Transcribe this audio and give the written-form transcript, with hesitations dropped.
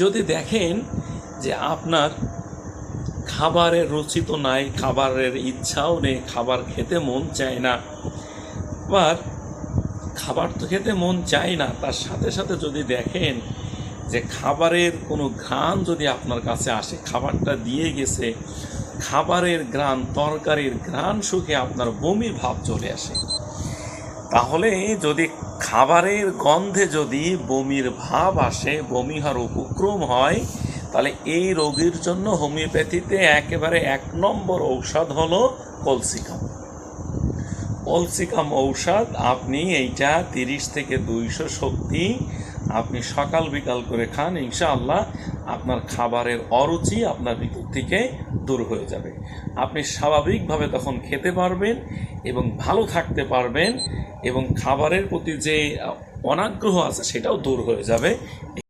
যদি দেখেন যে আপনার খাবারের রুচি তো নাই, খাবারের ইচ্ছাও নেই, খাবার খেতে মন চায় না, আবার খাবার তো খেতে মন চায় না, তার সাথে সাথে যদি দেখেন যে খাবারের কোনো ঘ্রাণ যদি আপনার কাছে আসে, খাবারটা দিয়ে গেছে, খাবারের ঘ্রাণ, তরকারির ঘ্রাণ শুকে আপনার বমির ভাব চলে আসে, তাহলে যদি খাবারের গন্ধে যদি বমির ভাব আসে, বমি হওয়ার উপক্রম হয়, তাহলে এই রোগীর জন্য হোমিওপ্যাথিতে একেবারে 1 নম্বর ঔষধ হলো কলসিকাম। কলসিকাম ঔষধ আপনি এইটা 30 থেকে 200 শক্তি আপনি সকাল বিকাল করে খান, ইনশাআল্লাহ আপনার খাবারের অরুচি আপনার ভিতর থেকে দূর হয়ে যাবে। আপনি স্বাভাবিকভাবে তখন খেতে পারবেন এবং ভালো থাকতে পারবেন, এবং খাবারের প্রতি যে অনাগ্রহ আছে সেটাও দূর হয়ে যাবে।